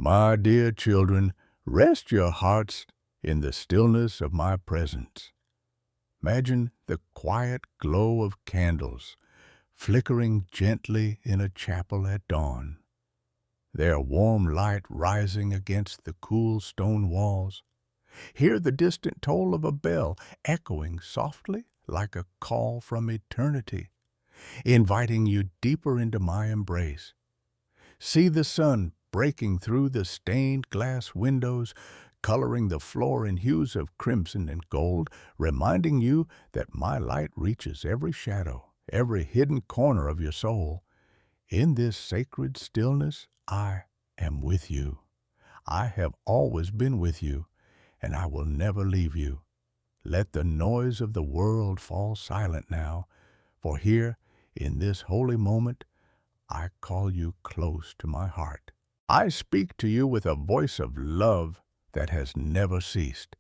My dear children, rest your hearts in the stillness of my presence. Imagine the quiet glow of candles flickering gently in a chapel at dawn, their warm light rising against the cool stone walls. Hear the distant toll of a bell echoing softly like a call from eternity, inviting you deeper into my embrace. See the sun breaking through the stained glass windows, coloring the floor in hues of crimson and gold, reminding you that my light reaches every shadow, every hidden corner of your soul. In this sacred stillness, I am with you. I have always been with you, and I will never leave you. Let the noise of the world fall silent now, for here, in this holy moment, I call you close to my heart. I speak to you with a voice of love that has never ceased.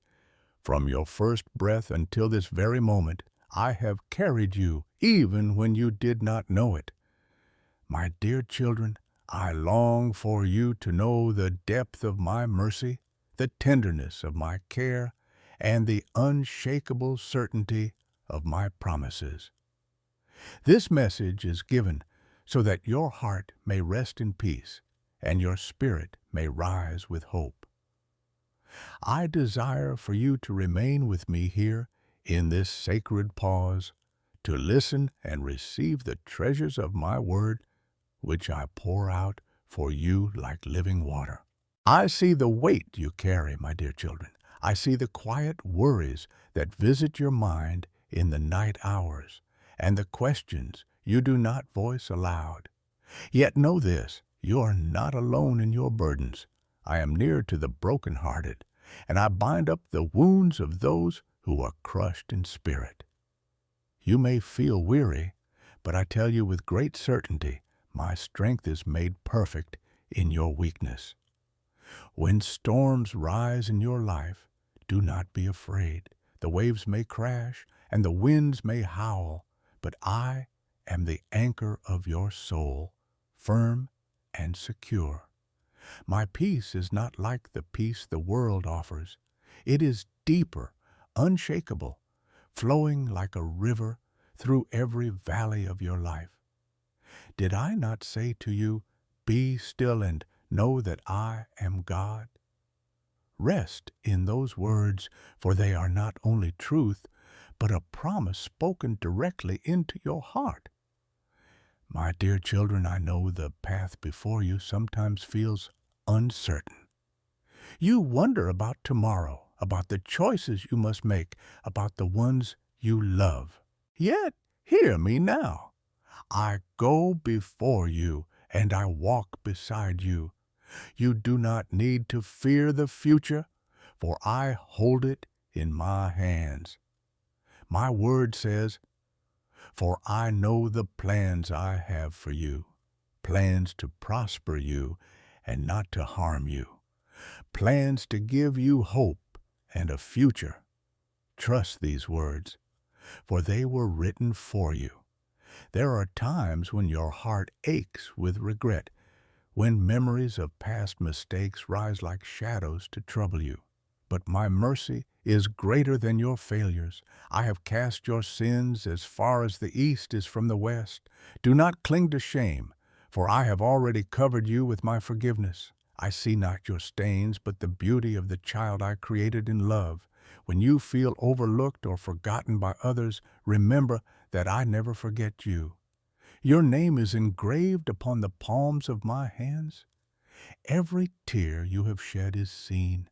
From your first breath until this very moment, I have carried you even when you did not know it. My dear children, I long for you to know the depth of my mercy, the tenderness of my care, and the unshakable certainty of my promises. This message is given so that your heart may rest in peace and your spirit may rise with hope. I desire for you to remain with me here in this sacred pause, to listen and receive the treasures of my word, which I pour out for you like living water. I see the weight you carry, my dear children. I see the quiet worries that visit your mind in the night hours, and the questions you do not voice aloud. Yet know this, you are not alone in your burdens. I am near to the brokenhearted, and I bind up the wounds of those who are crushed in spirit. You may feel weary, but I tell you with great certainty, my strength is made perfect in your weakness. When storms rise in your life, do not be afraid. The waves may crash and the winds may howl, but I am the anchor of your soul, firm and secure. My peace is not like the peace the world offers. It is deeper, unshakable, flowing like a river through every valley of your life. Did I not say to you, be still and know that I am God? Rest in those words, for they are not only truth, but a promise spoken directly into your heart. My dear children, I know the path before you sometimes feels uncertain. You wonder about tomorrow, about the choices you must make, about the ones you love. Yet, hear me now. I go before you, and I walk beside you. You do not need to fear the future, for I hold it in my hands. My word says, for I know the plans I have for you, plans to prosper you and not to harm you, plans to give you hope and a future. Trust these words, for they were written for you. There are times when your heart aches with regret, when memories of past mistakes rise like shadows to trouble you. But my mercy is greater than your failures. I have cast your sins as far as the east is from the west. Do not cling to shame, for I have already covered you with my forgiveness. I see not your stains, but the beauty of the child I created in love. When you feel overlooked or forgotten by others, remember that I never forget you. Your name is engraved upon the palms of my hands. Every tear you have shed is seen.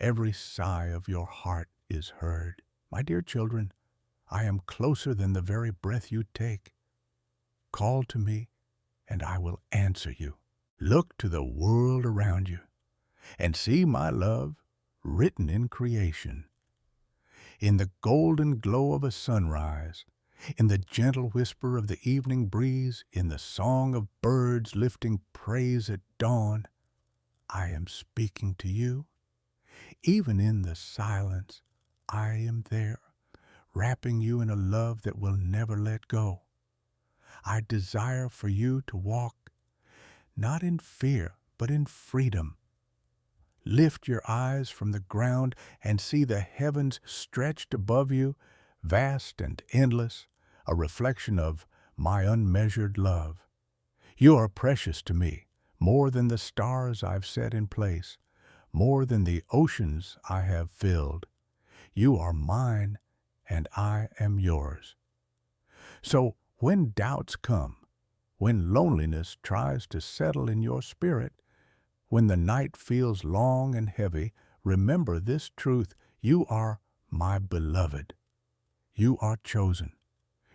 Every sigh of your heart is heard. My dear children, I am closer than the very breath you take. Call to me, and I will answer you. Look to the world around you, and see my love written in creation. In the golden glow of a sunrise, in the gentle whisper of the evening breeze, in the song of birds lifting praise at dawn, I am speaking to you. Even in the silence, I am there, wrapping you in a love that will never let go. I desire for you to walk not in fear, but in freedom, Lift your eyes from the ground and see the heavens stretched above you, vast and endless, a reflection of my unmeasured love. You are precious to me, more than the stars I've set in place, more than the oceans I have filled. You are mine, and I am yours. So when doubts come, when loneliness tries to settle in your spirit, when the night feels long and heavy, remember this truth: you are my beloved. You are chosen.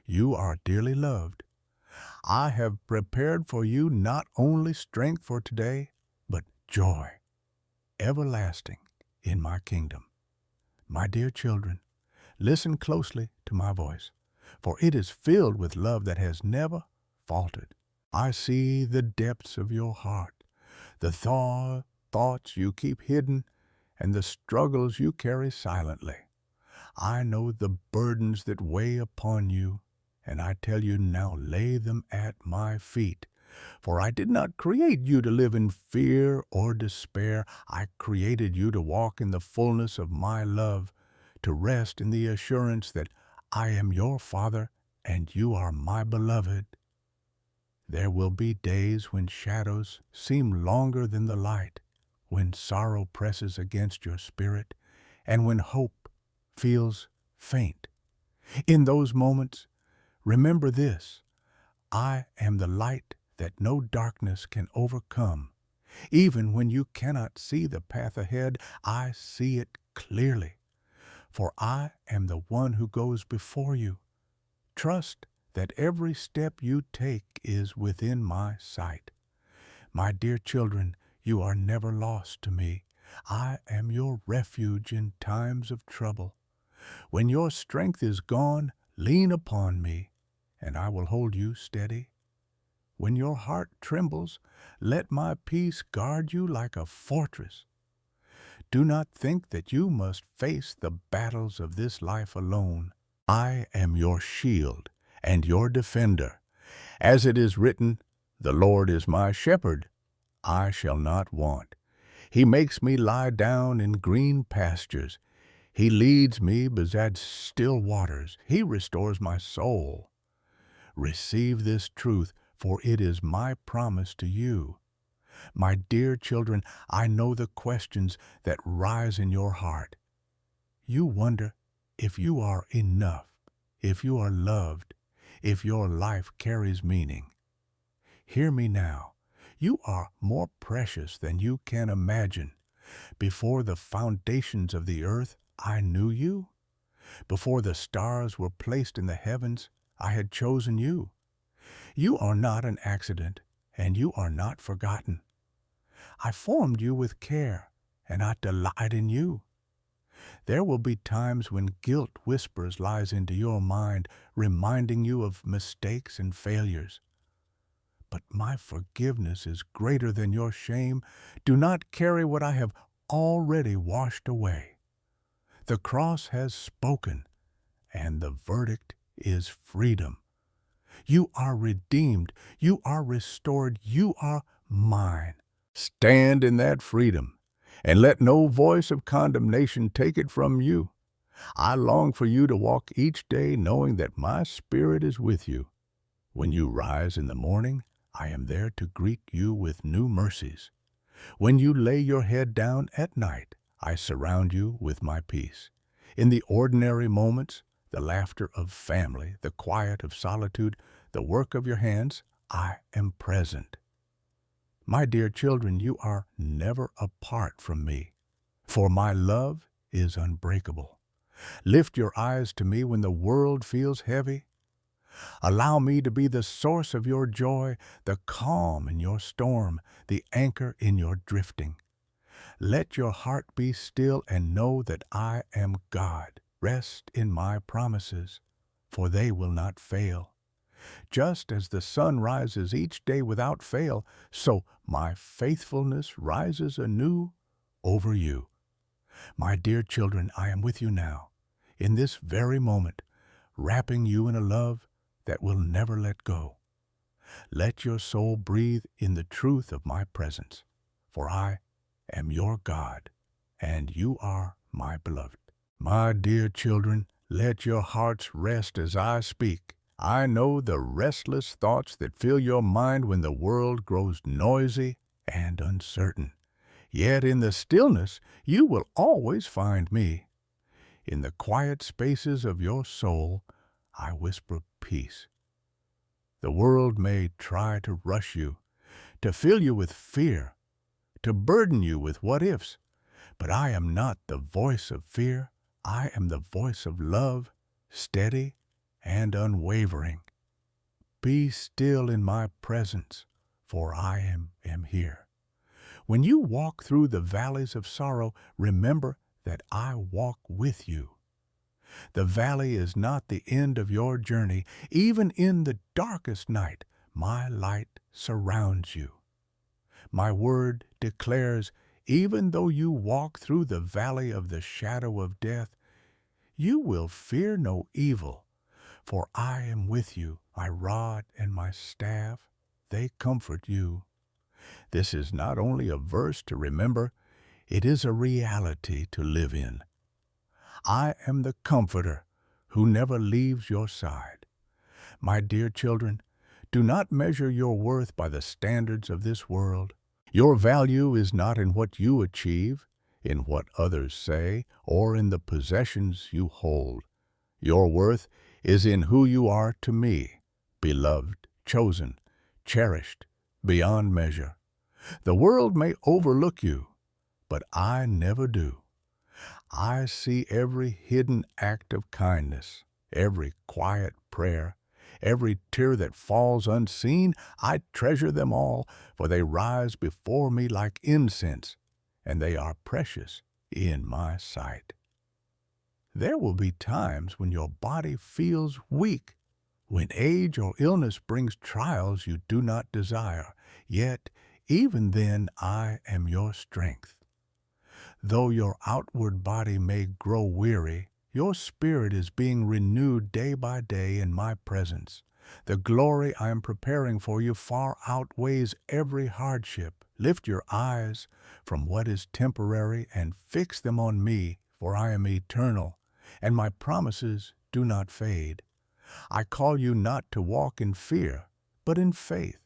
You are dearly loved. I have prepared for you not only strength for today, but joy, everlasting, in my kingdom. My dear children, listen closely to my voice, for it is filled with love that has never faltered. I see the depths of your heart, the thoughts you keep hidden, and the struggles you carry silently. I know the burdens that weigh upon you, and I tell you now, lay them at my feet. For I did not create you to live in fear or despair. I created you to walk in the fullness of my love, to rest in the assurance that I am your Father and you are my beloved. There will be days when shadows seem longer than the light, when sorrow presses against your spirit, and when hope feels faint. In those moments, remember this: I am the light that no darkness can overcome. Even when you cannot see the path ahead, I see it clearly. For I am the one who goes before you. Trust that every step you take is within my sight. My dear children, you are never lost to me. I am your refuge in times of trouble. When your strength is gone, lean upon me, and I will hold you steady. When your heart trembles, let my peace guard you like a fortress. Do not think that you must face the battles of this life alone. I am your shield and your defender. As it is written, "The Lord is my shepherd, I shall not want. He makes me lie down in green pastures. He leads me beside still waters. He restores my soul." Receive this truth, for it is my promise to you. My dear children, I know the questions that rise in your heart. You wonder if you are enough, if you are loved, if your life carries meaning. Hear me now. You are more precious than you can imagine. Before the foundations of the earth, I knew you. Before the stars were placed in the heavens, I had chosen you. You are not an accident, and you are not forgotten. I formed you with care, and I delight in you. There will be times when guilt whispers lies into your mind, reminding you of mistakes and failures. But my forgiveness is greater than your shame. Do not carry what I have already washed away. The cross has spoken, and the verdict is freedom. You are redeemed. You are restored. You are mine. Stand in that freedom, and let no voice of condemnation take it from you. I long for you to walk each day knowing that my Spirit is with you. When you rise in the morning, I am there to greet you with new mercies. When you lay your head down at night, I surround you with my peace. In the ordinary moments, the laughter of family, the quiet of solitude, the work of your hands, I am present. My dear children, you are never apart from me, for my love is unbreakable. Lift your eyes to me when the world feels heavy. Allow me to be the source of your joy, the calm in your storm, the anchor in your drifting. Let your heart be still and know that I am God. Rest in my promises, for they will not fail. Just as the sun rises each day without fail, so my faithfulness rises anew over you. My dear children, I am with you now, in this very moment, wrapping you in a love that will never let go. Let your soul breathe in the truth of my presence, for I am your God, and you are my beloved. My dear children, let your hearts rest as I speak. I know the restless thoughts that fill your mind when the world grows noisy and uncertain. Yet in the stillness you will always find me. In the quiet spaces of your soul, I whisper peace. The world may try to rush you, to fill you with fear, to burden you with what-ifs, but I am not the voice of fear. I am the voice of love, steady and unwavering. Be still in my presence, for I am here. When you walk through the valleys of sorrow, remember that I walk with you. The valley is not the end of your journey. Even in the darkest night, my light surrounds you. My word declares, even though you walk through the valley of the shadow of death, you will fear no evil, for I am with you. My rod and my staff, they comfort you. This is not only a verse to remember, it is a reality to live in. I am the comforter who never leaves your side. My dear children, do not measure your worth by the standards of this world. Your value is not in what you achieve, in what others say, or in the possessions you hold. Your worth is in who you are to me, beloved, chosen, cherished, beyond measure. The world may overlook you, but I never do. I see every hidden act of kindness, every quiet prayer, every tear that falls unseen. I treasure them all, for they rise before me like incense, and they are precious in my sight. There will be times when your body feels weak, when age or illness brings trials you do not desire. Yet, even then, I am your strength. Though your outward body may grow weary, your spirit is being renewed day by day in my presence. The glory I am preparing for you far outweighs every hardship. Lift your eyes from what is temporary and fix them on me, for I am eternal, and my promises do not fade. I call you not to walk in fear, but in faith.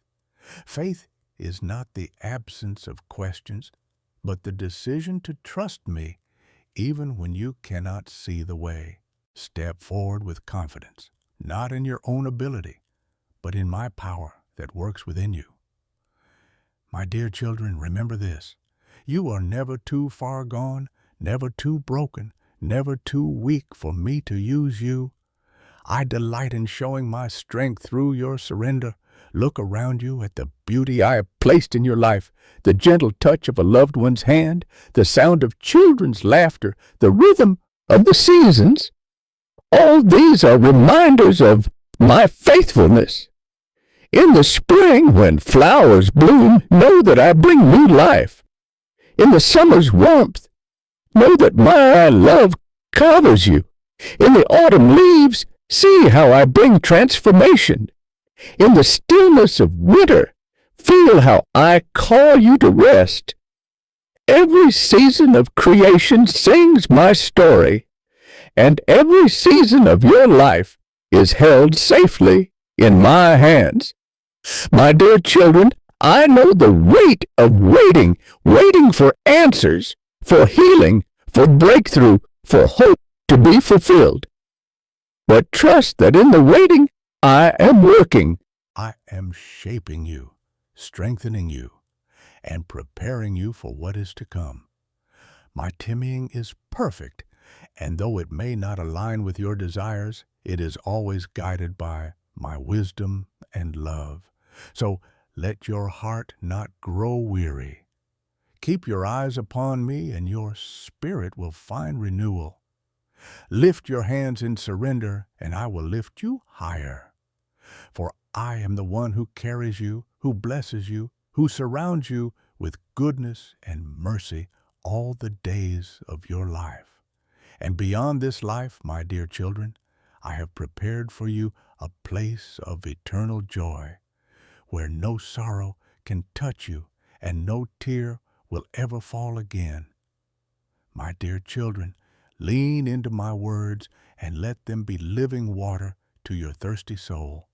Faith is not the absence of questions, but the decision to trust me even when you cannot see the way. Step forward with confidence, not in your own ability, but in my power that works within you. My dear children, remember this. You are never too far gone, never too broken, never too weak for me to use you. I delight in showing my strength through your surrender. Look around you at the beauty I have placed in your life, the gentle touch of a loved one's hand, the sound of children's laughter, the rhythm of the seasons. All these are reminders of my faithfulness. In the spring, when flowers bloom, know that I bring new life. In the summer's warmth, know that my love covers you. In the autumn leaves, see how I bring transformation. In the stillness of winter, feel how I call you to rest. Every season of creation sings my story, and every season of your life is held safely in my hands. My dear children, I know the weight of waiting, waiting for answers, for healing, for breakthrough, for hope to be fulfilled. But trust that in the waiting, I am working. I am shaping you, strengthening you, and preparing you for what is to come. My timing is perfect, and though it may not align with your desires, it is always guided by my wisdom and love. So let your heart not grow weary. Keep your eyes upon me, and your spirit will find renewal. Lift your hands in surrender, and I will lift you higher. For I am the one who carries you, who blesses you, who surrounds you with goodness and mercy all the days of your life. And beyond this life, my dear children, I have prepared for you a place of eternal joy, where no sorrow can touch you and no tear will ever fall again. My dear children, lean into my words and let them be living water to your thirsty soul.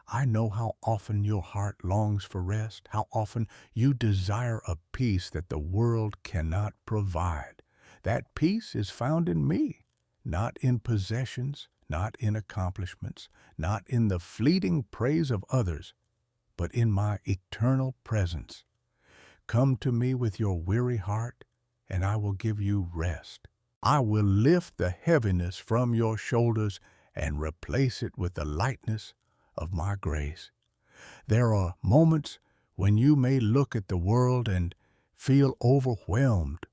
I know how often your heart longs for rest, how often you desire a peace that the world cannot provide. That peace is found in me, not in possessions, not in accomplishments, not in the fleeting praise of others, but in my eternal presence. Come to me with your weary heart, and I will give you rest. I will lift the heaviness from your shoulders and replace it with the lightness of my grace. There are moments when you may look at the world and feel overwhelmed.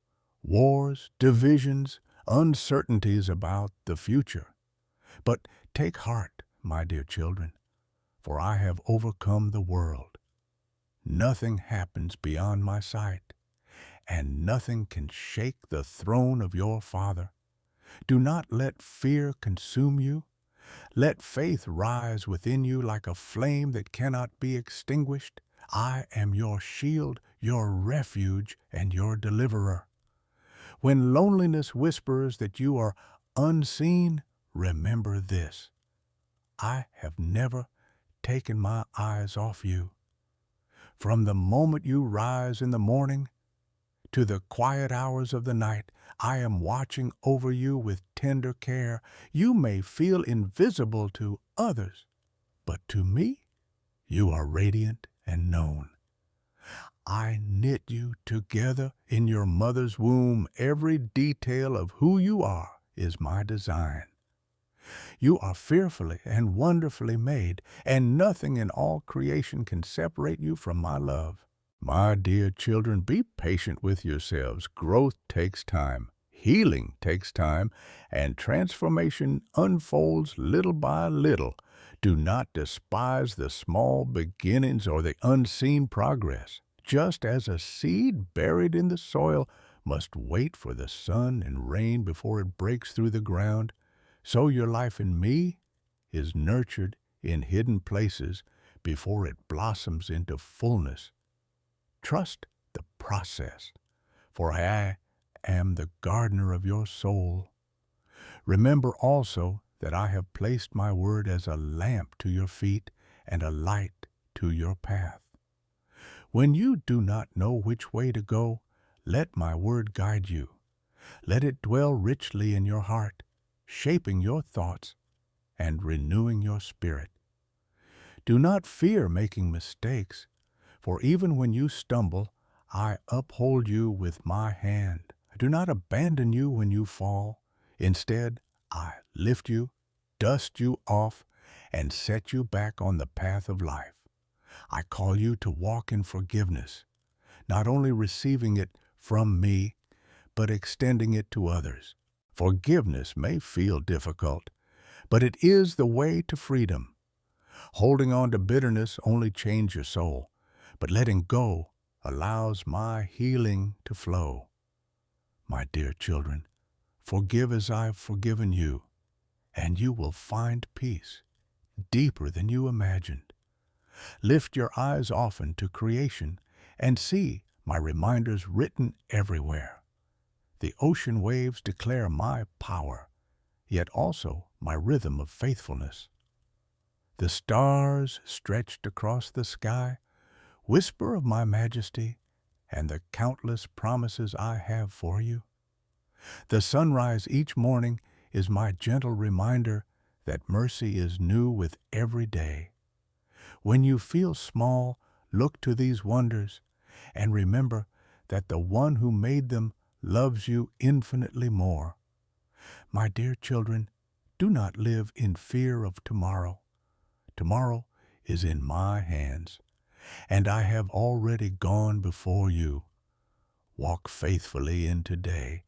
Wars, divisions, uncertainties about the future. But take heart, my dear children, for I have overcome the world. Nothing happens beyond my sight, and nothing can shake the throne of your Father. Do not let fear consume you. Let faith rise within you like a flame that cannot be extinguished. I am your shield, your refuge, and your deliverer. When loneliness whispers that you are unseen, remember this: I have never taken my eyes off you. From the moment you rise in the morning to the quiet hours of the night, I am watching over you with tender care. You may feel invisible to others, but to me, you are radiant and known. I knit you together in your mother's womb. Every detail of who you are is my design. You are fearfully and wonderfully made, and nothing in all creation can separate you from my love. My dear children, be patient with yourselves. Growth takes time, healing takes time, and transformation unfolds little by little. Do not despise the small beginnings or the unseen progress. Just as a seed buried in the soil must wait for the sun and rain before it breaks through the ground, so your life in me is nurtured in hidden places before it blossoms into fullness. Trust the process, for I am the gardener of your soul. Remember also that I have placed my word as a lamp to your feet and a light to your path. When you do not know which way to go, let my word guide you. Let it dwell richly in your heart, shaping your thoughts and renewing your spirit. Do not fear making mistakes, for even when you stumble, I uphold you with my hand. I do not abandon you when you fall. Instead, I lift you, dust you off, and set you back on the path of life. I call you to walk in forgiveness, not only receiving it from me, but extending it to others. Forgiveness may feel difficult, but it is the way to freedom. Holding on to bitterness only changes your soul, but letting go allows my healing to flow. My dear children, forgive as I've forgiven you, and you will find peace deeper than you imagined. Lift your eyes often to creation and see my reminders written everywhere. The ocean waves declare my power, yet also my rhythm of faithfulness. The stars stretched across the sky whisper of my majesty and the countless promises I have for you. The sunrise each morning is my gentle reminder that mercy is new with every day. When you feel small, look to these wonders and remember that the one who made them loves you infinitely more. My dear children, do not live in fear of tomorrow. Tomorrow is in my hands, and I have already gone before you. Walk faithfully in today,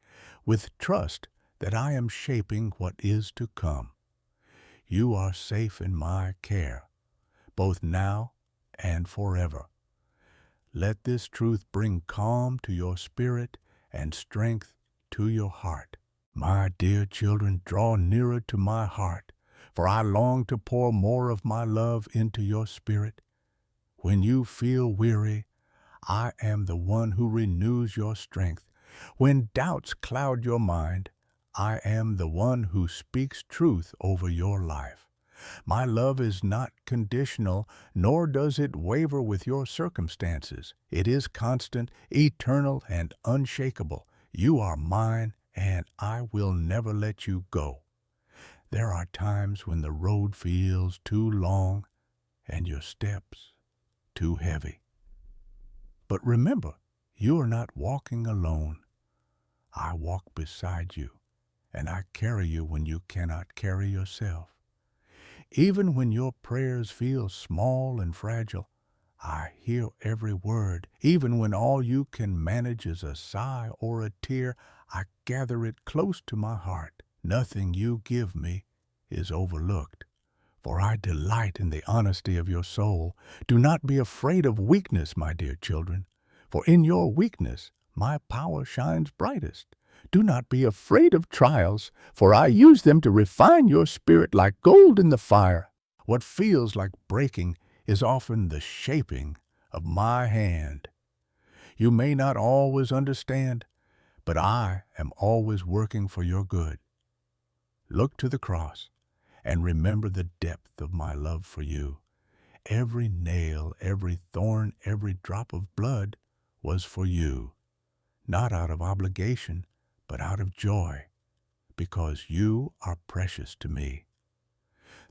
with trust that I am shaping what is to come. You are safe in my care, both now and forever. Let this truth bring calm to your spirit and strength to your heart. My dear children, draw nearer to my heart, for I long to pour more of my love into your spirit. When you feel weary, I am the one who renews your strength. When doubts cloud your mind, I am the one who speaks truth over your life. My love is not conditional, nor does it waver with your circumstances. It is constant, eternal, and unshakable. You are mine, and I will never let you go. There are times when the road feels too long and your steps too heavy. But remember, you are not walking alone. I walk beside you, and I carry you when you cannot carry yourself. Even when your prayers feel small and fragile, I hear every word. Even when all you can manage is a sigh or a tear, I gather it close to my heart. Nothing you give me is overlooked, for I delight in the honesty of your soul. Do not be afraid of weakness, my dear children, for in your weakness my power shines brightest. Do not be afraid of trials, for I use them to refine your spirit like gold in the fire. What feels like breaking is often the shaping of my hand. You may not always understand, but I am always working for your good. Look to the cross and remember the depth of my love for you. Every nail, every thorn, every drop of blood was for you, not out of obligation, but out of joy, because you are precious to me.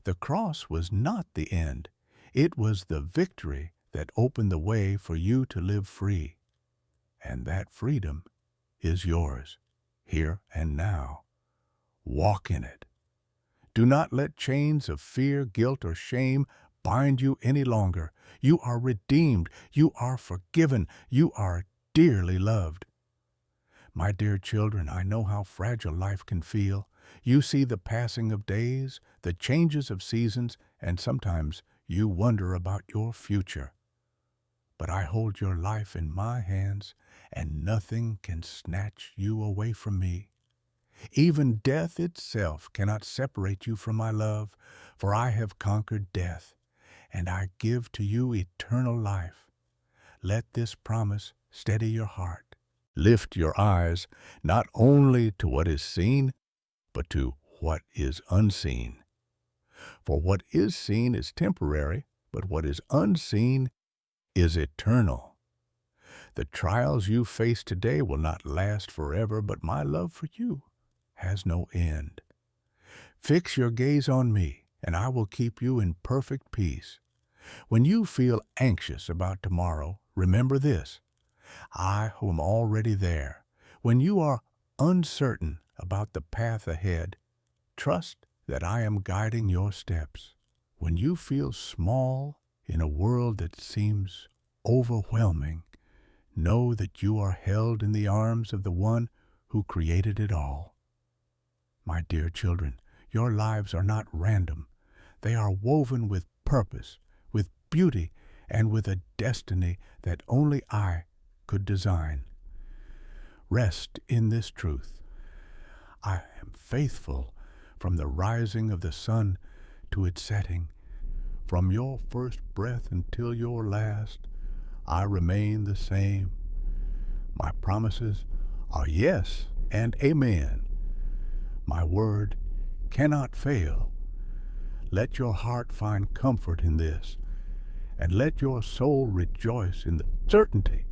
The cross was not the end. It was the victory that opened the way for you to live free. And that freedom is yours, here and now. Walk in it. Do not let chains of fear, guilt, or shame bind you any longer. You are redeemed. You are forgiven. You are dearly loved. My dear children, I know how fragile life can feel. You see the passing of days, the changes of seasons, and sometimes you wonder about your future. But I hold your life in my hands, and nothing can snatch you away from me. Even death itself cannot separate you from my love, for I have conquered death, and I give to you eternal life. Let this promise steady your heart. Lift your eyes not only to what is seen, but to what is unseen. For what is seen is temporary, but what is unseen is eternal. The trials you face today will not last forever, but my love for you has no end. Fix your gaze on me, and I will keep you in perfect peace. When you feel anxious about tomorrow, remember this: I am already there. When you are uncertain about the path ahead, trust that I am guiding your steps. When you feel small in a world that seems overwhelming, know that you are held in the arms of the one who created it all. My dear children, your lives are not random. They are woven with purpose, with beauty, and with a destiny that only I could design. Rest in this truth. I am faithful from the rising of the sun to its setting. From your first breath until your last, I remain the same. My promises are yes and amen. My word cannot fail. Let your heart find comfort in this, and let your soul rejoice in the certainty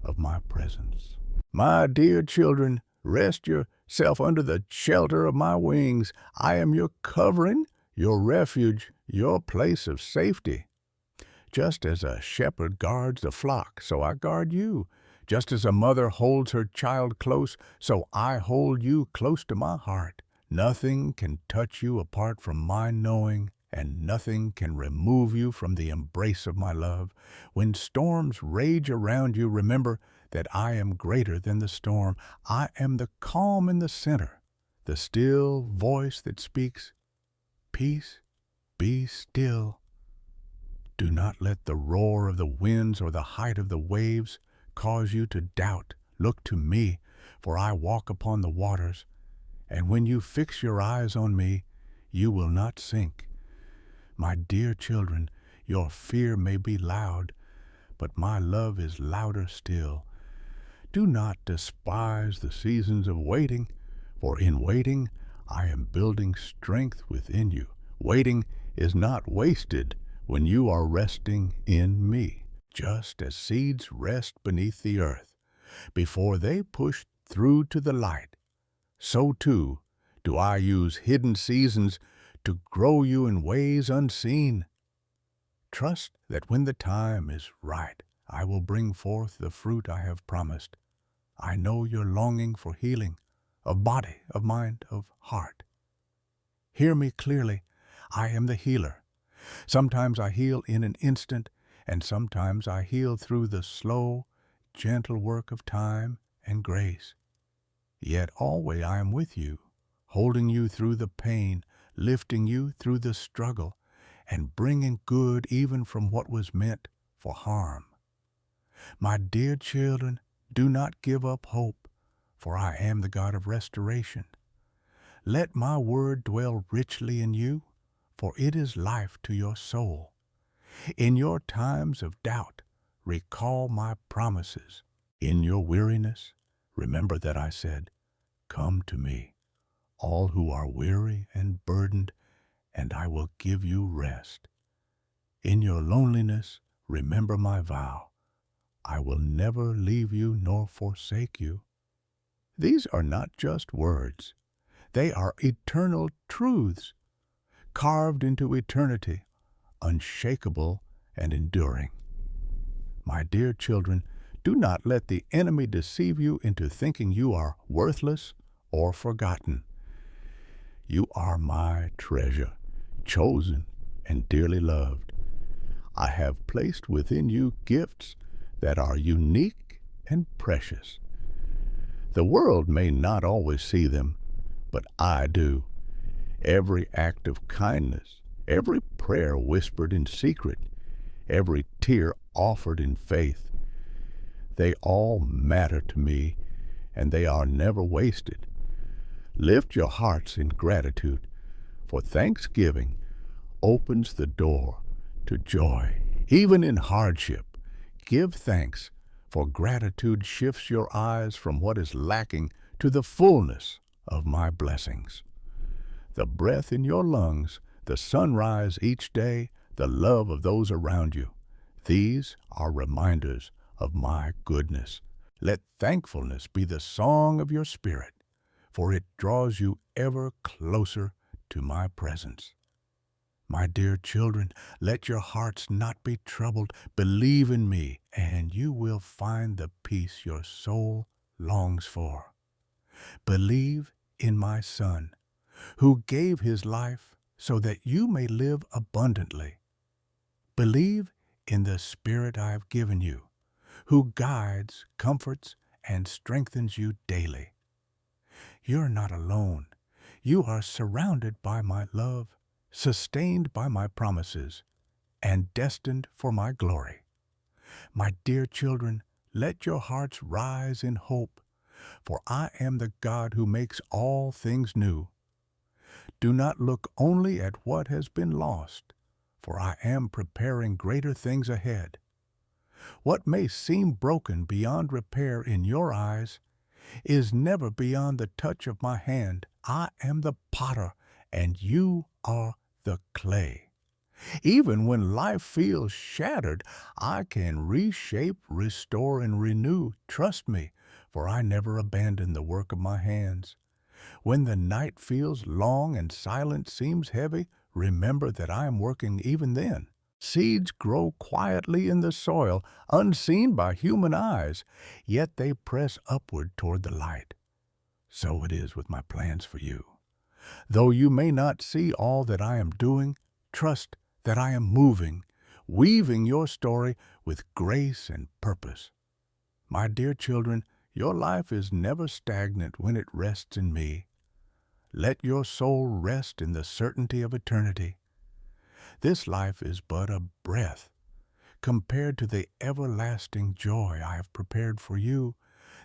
of my presence. My dear children, rest yourself under the shelter of my wings. I am your covering, your refuge, your place of safety. Just as a shepherd guards the flock, so I guard you. Just as a mother holds her child close, so I hold you close to my heart. Nothing can touch you apart from my knowing, and nothing can remove you from the embrace of my love. When storms rage around you, remember that I am greater than the storm. I am the calm in the center, the still voice that speaks, "Peace, be still." Do not let the roar of the winds or the height of the waves cause you to doubt. Look to me, for I walk upon the waters, and when you fix your eyes on me, you will not sink. My dear children, your fear may be loud, but my love is louder still. Do not despise the seasons of waiting, for in waiting I am building strength within you. Waiting is not wasted when you are resting in me, just as seeds rest beneath the earth before they push through to the light. So too do I use hidden seasons to grow you in ways unseen. Trust that when the time is right, I will bring forth the fruit I have promised. I know your longing for healing, of body, of mind, of heart. Hear me clearly. I am the healer. Sometimes I heal in an instant, and sometimes I heal through the slow, gentle work of time and grace. Yet always I am with you, holding you through the pain, lifting you through the struggle, and bringing good even from what was meant for harm. My dear children, do not give up hope, for I am the God of restoration. Let my word dwell richly in you, for it is life to your soul. In your times of doubt, recall my promises. In your weariness, remember that I said, "Come to me, all who are weary and burdened, and I will give you rest." In your loneliness, remember my vow. I will never leave you nor forsake you. These are not just words. They are eternal truths, carved into eternity, unshakable and enduring. My dear children, do not let the enemy deceive you into thinking you are worthless or forgotten. You are my treasure, chosen and dearly loved. I have placed within you gifts that are unique and precious. The world may not always see them, but I do. Every act of kindness, every prayer whispered in secret, every tear offered in faith, they all matter to me, and they are never wasted. Lift your hearts in gratitude, for thanksgiving opens the door to joy, even in hardship. Give thanks, for gratitude shifts your eyes from what is lacking to the fullness of my blessings. The breath in your lungs, the sunrise each day, the love of those around you, these are reminders of my goodness. Let thankfulness be the song of your spirit, for it draws you ever closer to my presence. My dear children, let your hearts not be troubled. Believe in me, and you will find the peace your soul longs for. Believe in my Son, who gave his life so that you may live abundantly. Believe in the Spirit I have given you, who guides, comforts, and strengthens you daily. You're not alone. You are surrounded by my love, sustained by my promises, and destined for my glory. My dear children, let your hearts rise in hope, for I am the God who makes all things new. Do not look only at what has been lost, for I am preparing greater things ahead. What may seem broken beyond repair in your eyes is never beyond the touch of my hand. I am the potter, and you are the clay. Even when life feels shattered, I can reshape, restore, and renew. Trust me, for I never abandon the work of my hands. When the night feels long and silence seems heavy, remember that I am working even then. Seeds grow quietly in the soil, unseen by human eyes, yet they press upward toward the light. So it is with my plans for you. Though you may not see all that I am doing, trust that I am moving, weaving your story with grace and purpose. My dear children, your life is never stagnant when it rests in me. Let your soul rest in the certainty of eternity. This life is but a breath compared to the everlasting joy I have prepared for you.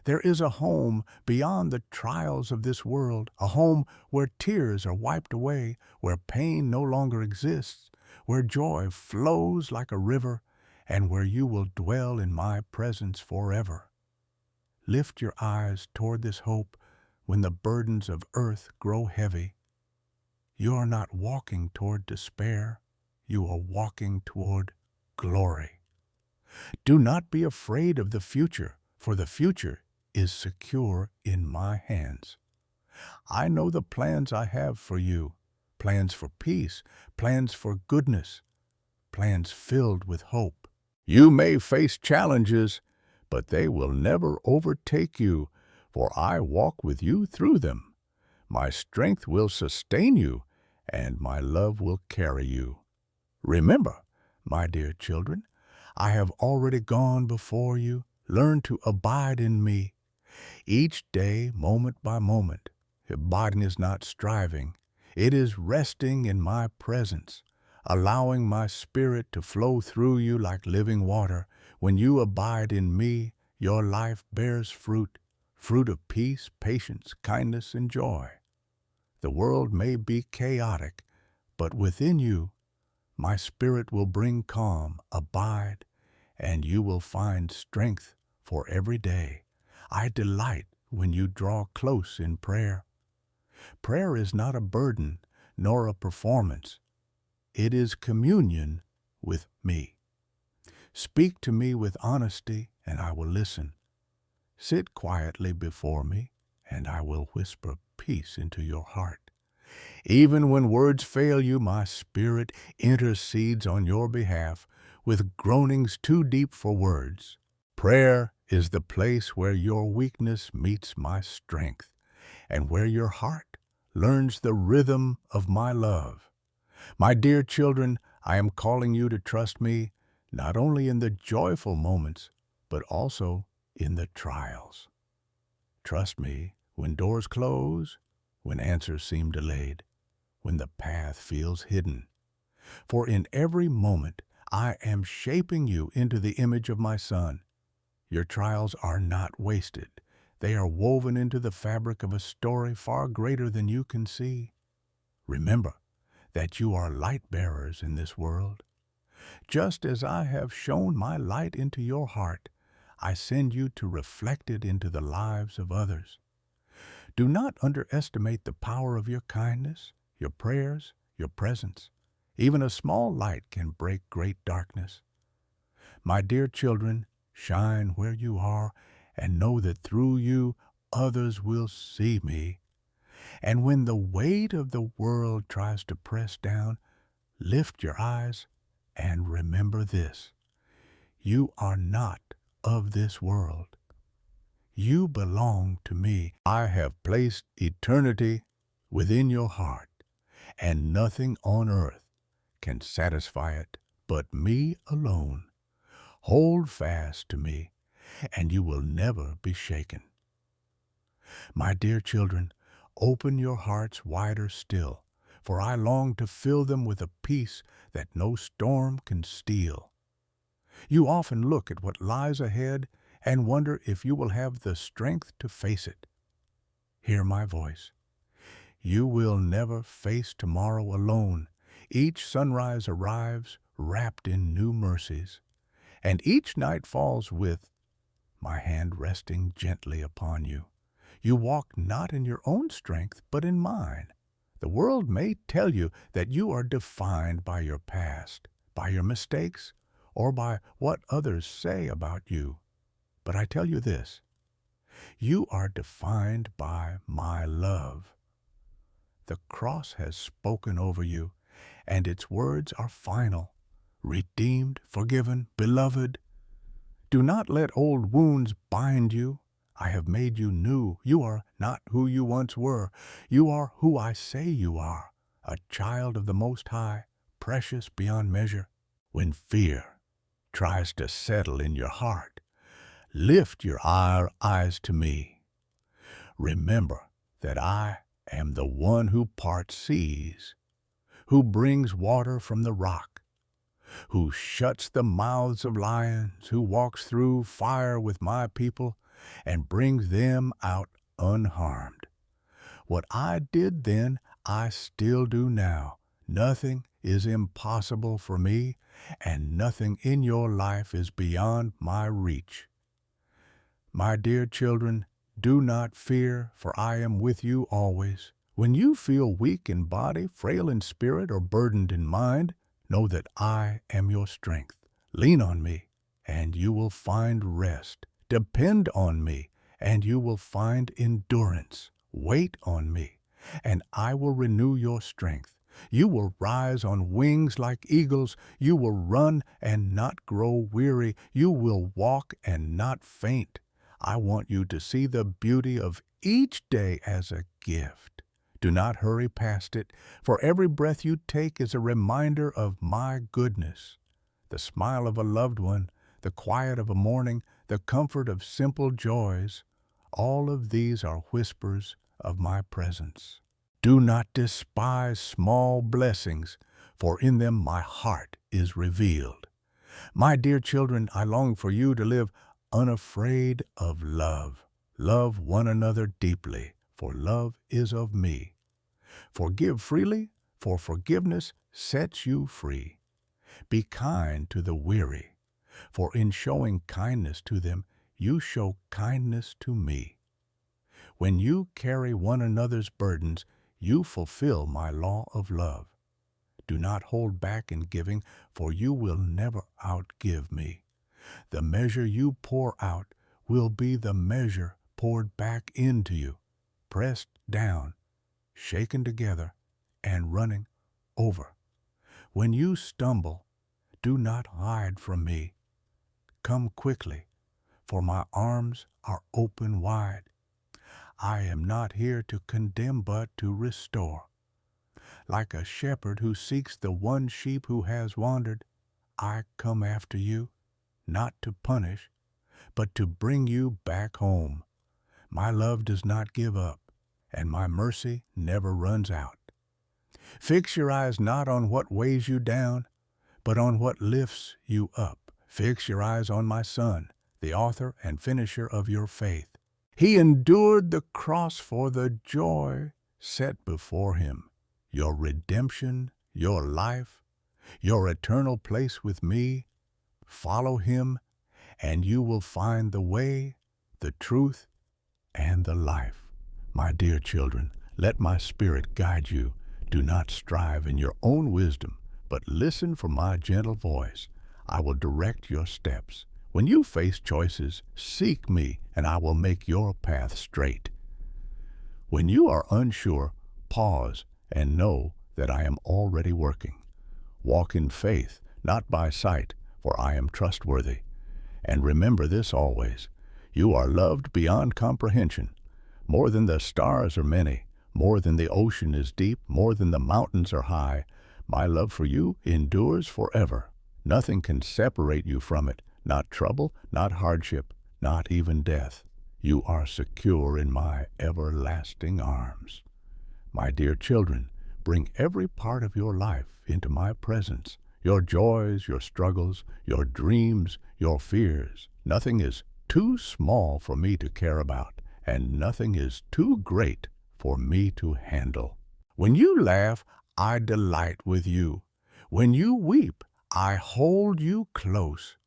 There is a home beyond the trials of this world, a home where tears are wiped away, where pain no longer exists, where joy flows like a river, and where you will dwell in my presence forever. Lift your eyes toward this hope when the burdens of earth grow heavy. You are not walking toward despair, you are walking toward glory. Do not be afraid of the future, for the future is secure in my hands. I know the plans I have for you, plans for peace, plans for goodness, plans filled with hope. You may face challenges, but they will never overtake you, for I walk with you through them. My strength will sustain you, and my love will carry you. Remember, my dear children, I have already gone before you. Learn to abide in me. Each day, moment by moment, abiding is not striving. It is resting in my presence, allowing my spirit to flow through you like living water. When you abide in me, your life bears fruit, fruit of peace, patience, kindness, and joy. The world may be chaotic, but within you, my spirit will bring calm. Abide, and you will find strength for every day. I delight when you draw close in prayer. Prayer is not a burden nor a performance. It is communion with me. Speak to me with honesty, and I will listen. Sit quietly before me, and I will whisper peace into your heart. Even when words fail you, my spirit intercedes on your behalf with groanings too deep for words. Prayer is the place where your weakness meets my strength, and where your heart learns the rhythm of my love. My dear children, I am calling you to trust me, not only in the joyful moments, but also in the trials. Trust me when doors close, when answers seem delayed, when the path feels hidden. For in every moment, I am shaping you into the image of my Son. Your trials are not wasted. They are woven into the fabric of a story far greater than you can see. Remember that you are light bearers in this world. Just as I have shone my light into your heart, I send you to reflect it into the lives of others. Do not underestimate the power of your kindness, your prayers, your presence. Even a small light can break great darkness. My dear children, shine where you are and know that through you others will see me. And when the weight of the world tries to press down, lift your eyes and remember this. You are not of this world. You belong to me. I have placed eternity within your heart, and nothing on earth can satisfy it but me alone. Hold fast to me, and you will never be shaken. My dear children, open your hearts wider still, for I long to fill them with a peace that no storm can steal. You often look at what lies ahead and wonder if you will have the strength to face it. Hear my voice. You will never face tomorrow alone. Each sunrise arrives wrapped in new mercies, and each night falls with my hand resting gently upon you. You walk not in your own strength, but in mine. The world may tell you that you are defined by your past, by your mistakes, or by what others say about you. But I tell you this, you are defined by my love. The cross has spoken over you, and its words are final. Redeemed, forgiven, beloved. Do not let old wounds bind you. I have made you new. You are not who you once were. You are who I say you are, a child of the Most High, precious beyond measure. When fear tries to settle in your heart, lift your eyes to me. Remember that I am the one who parts seas, who brings water from the rock, who shuts the mouths of lions, who walks through fire with my people and brings them out unharmed. What I did then, I still do now. Nothing is impossible for me, and nothing in your life is beyond my reach. My dear children, do not fear, for I am with you always. When you feel weak in body, frail in spirit, or burdened in mind, know that I am your strength. Lean on me, and you will find rest. Depend on me, and you will find endurance. Wait on me, and I will renew your strength. You will rise on wings like eagles. You will run and not grow weary. You will walk and not faint. I want you to see the beauty of each day as a gift. Do not hurry past it, for every breath you take is a reminder of my goodness. The smile of a loved one, the quiet of a morning, the comfort of simple joys, all of these are whispers of my presence. Do not despise small blessings, for in them my heart is revealed. My dear children, I long for you to live unafraid of love. Love one another deeply, for love is of me. Forgive freely, for forgiveness sets you free. Be kind to the weary, for in showing kindness to them, you show kindness to me. When you carry one another's burdens, you fulfill my law of love. Do not hold back in giving, for you will never outgive me. The measure you pour out will be the measure poured back into you, pressed down, shaken together, and running over. When you stumble, do not hide from me. Come quickly, for my arms are open wide. I am not here to condemn, but to restore. Like a shepherd who seeks the one sheep who has wandered, I come after you, not to punish, but to bring you back home. My love does not give up, and my mercy never runs out. Fix your eyes not on what weighs you down, but on what lifts you up. Fix your eyes on my Son, the author and finisher of your faith. He endured the cross for the joy set before him. Your redemption, your life, your eternal place with me. Follow him, and you will find the way, the truth, and the life. My dear children, let my Spirit guide you. Do not strive in your own wisdom, but listen for my gentle voice. I will direct your steps. When you face choices, seek me, and I will make your path straight. When you are unsure, pause and know that I am already working. Walk in faith, not by sight, for I am trustworthy. And remember this always: you are loved beyond comprehension, more than the stars are many, more than the ocean is deep, more than the mountains are high. My love for you endures forever. Nothing can separate you from it, not trouble, not hardship, not even death. You are secure in my everlasting arms. My dear children, bring every part of your life into my presence, your joys, your struggles, your dreams, your fears. Nothing is too small for me to care about, and nothing is too great for me to handle. When you laugh, I delight with you. When you weep, I hold you close.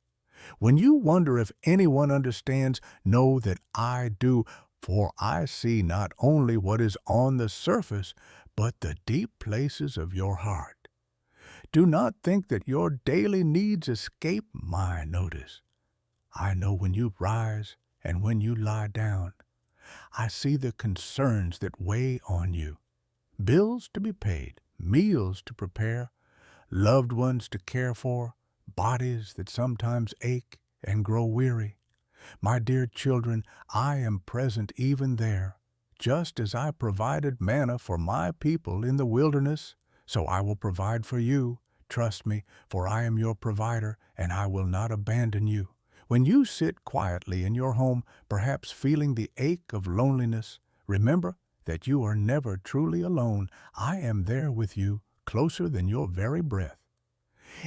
When you wonder if anyone understands, know that I do, for I see not only what is on the surface, but the deep places of your heart. Do not think that your daily needs escape my notice. I know when you rise and when you lie down. I see the concerns that weigh on you. Bills to be paid, meals to prepare, loved ones to care for, bodies that sometimes ache and grow weary. My dear children, I am present even there. Just as I provided manna for my people in the wilderness, so I will provide for you. Trust me, for I am your provider, and I will not abandon you. When you sit quietly in your home, perhaps feeling the ache of loneliness, remember that you are never truly alone. I am there with you, closer than your very breath.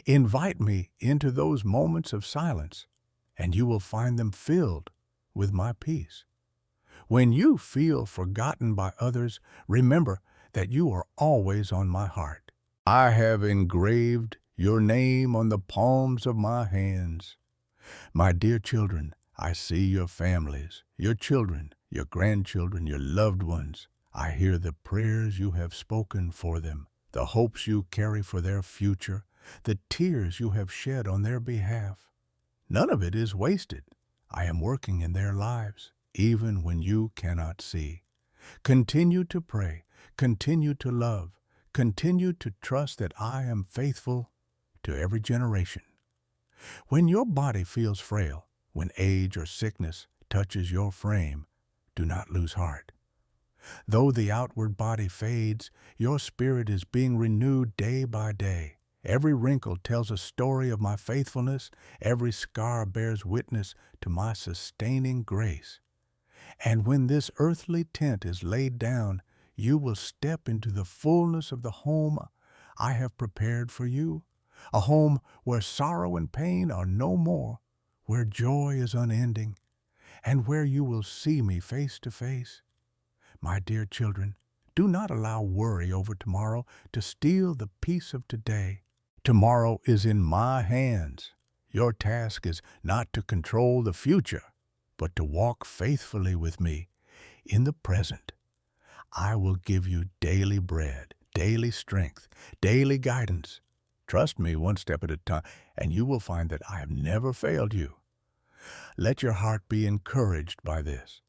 Invite me into those moments of silence, and you will find them filled with my peace. When you feel forgotten by others, remember that you are always on my heart. I have engraved your name on the palms of my hands. My dear children, I see your families, your children, your grandchildren, your loved ones. I hear the prayers you have spoken for them, the hopes you carry for their future, the tears you have shed on their behalf. None of it is wasted. I am working in their lives, even when you cannot see. Continue to pray, continue to love, continue to trust that I am faithful to every generation. When your body feels frail, when age or sickness touches your frame, do not lose heart. Though the outward body fades, your spirit is being renewed day by day. Every wrinkle tells a story of my faithfulness. Every scar bears witness to my sustaining grace. And when this earthly tent is laid down, you will step into the fullness of the home I have prepared for you, a home where sorrow and pain are no more, where joy is unending, and where you will see me face to face. My dear children, do not allow worry over tomorrow to steal the peace of today. Tomorrow is in my hands. Your task is not to control the future, but to walk faithfully with me in the present. I will give you daily bread, daily strength, daily guidance. Trust me one step at a time, and you will find that I have never failed you. Let your heart be encouraged by this.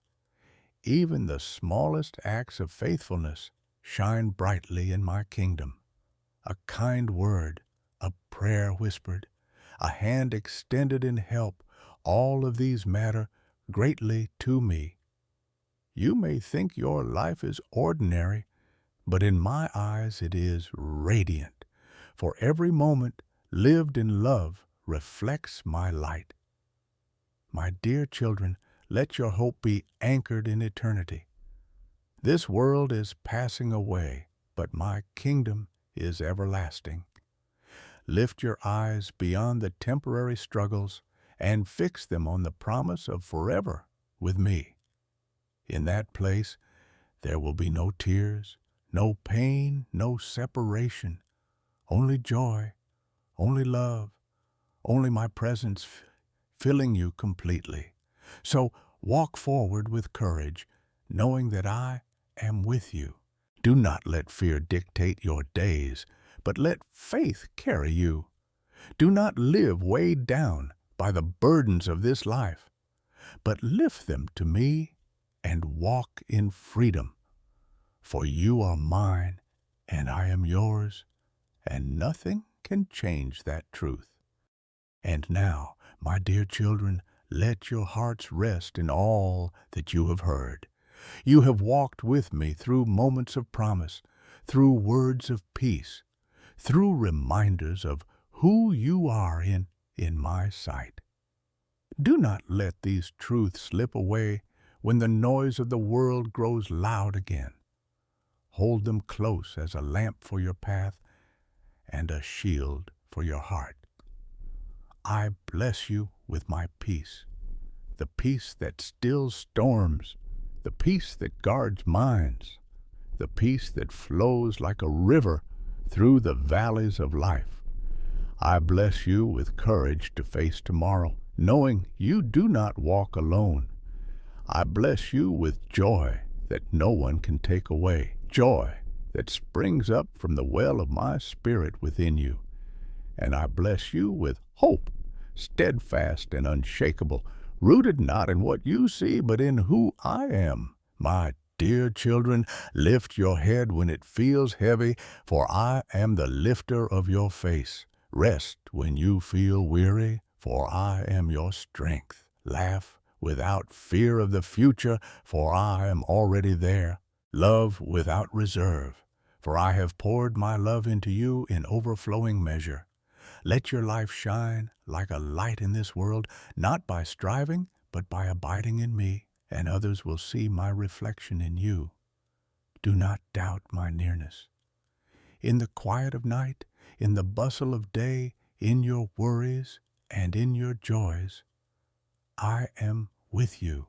Even the smallest acts of faithfulness shine brightly in my kingdom. A kind word, a prayer whispered, a hand extended in help, all of these matter greatly to me. You may think your life is ordinary, but in my eyes it is radiant, for every moment lived in love reflects my light. My dear children, let your hope be anchored in eternity. This world is passing away, but my kingdom is everlasting. Lift your eyes beyond the temporary struggles and fix them on the promise of forever with me. In that place, there will be no tears, no pain, no separation, only joy, only love, only my presence filling you completely. So walk forward with courage, knowing that I am with you. Do not let fear dictate your days, but let faith carry you. Do not live weighed down by the burdens of this life, but lift them to me and walk in freedom. For you are mine, and I am yours, and nothing can change that truth. And now, my dear children, let your hearts rest in all that you have heard. You have walked with me through moments of promise, through words of peace, through reminders of who you are in my sight. Do not let these truths slip away when the noise of the world grows loud again. Hold them close as a lamp for your path and a shield for your heart. I bless you with my peace, the peace that stills storms, the peace that guards minds, the peace that flows like a river through the valleys of life. I bless you with courage to face tomorrow, knowing you do not walk alone. I bless you with joy that no one can take away, joy that springs up from the well of my spirit within you. And I bless you with hope, steadfast and unshakable, rooted not in what you see, but in who I am. My dear children, lift your head when it feels heavy, for I am the lifter of your face. Rest when you feel weary, for I am your strength. Laugh without fear of the future, for I am already there. Love without reserve, for I have poured my love into you in overflowing measure. Let your life shine like a light in this world, not by striving, but by abiding in me, and others will see my reflection in you. Do not doubt my nearness. In the quiet of night, in the bustle of day, in your worries and in your joys, I am with you.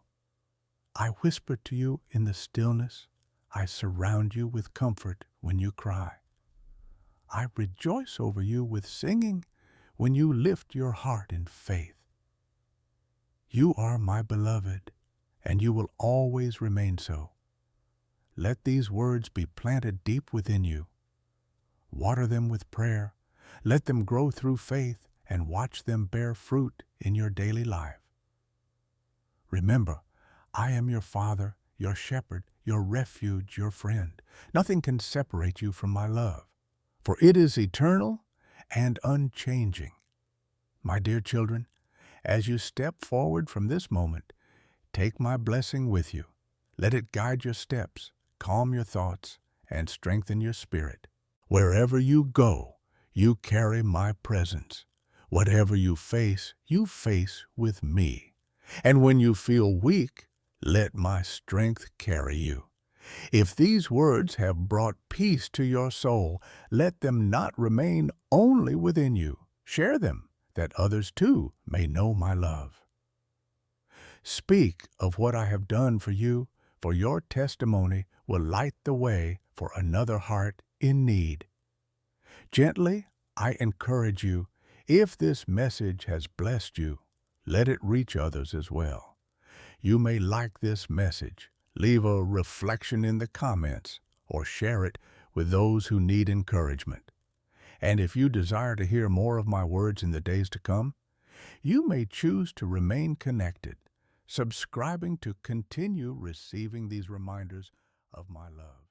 I whisper to you in the stillness. I surround you with comfort when you cry. I rejoice over you with singing when you lift your heart in faith. You are my beloved, and you will always remain so. Let these words be planted deep within you. Water them with prayer. Let them grow through faith and watch them bear fruit in your daily life. Remember, I am your Father, your shepherd, your refuge, your friend. Nothing can separate you from my love, for it is eternal and unchanging. My dear children, as you step forward from this moment, take my blessing with you. Let it guide your steps, calm your thoughts, and strengthen your spirit. Wherever you go, you carry my presence. Whatever you face with me. And when you feel weak, let my strength carry you. If these words have brought peace to your soul, let them not remain only within you. Share them, that others too may know my love. Speak of what I have done for you, for your testimony will light the way for another heart in need. Gently, I encourage you, if this message has blessed you, let it reach others as well. You may like this message, leave a reflection in the comments, or share it with those who need encouragement. And if you desire to hear more of my words in the days to come, you may choose to remain connected, subscribing to continue receiving these reminders of my love.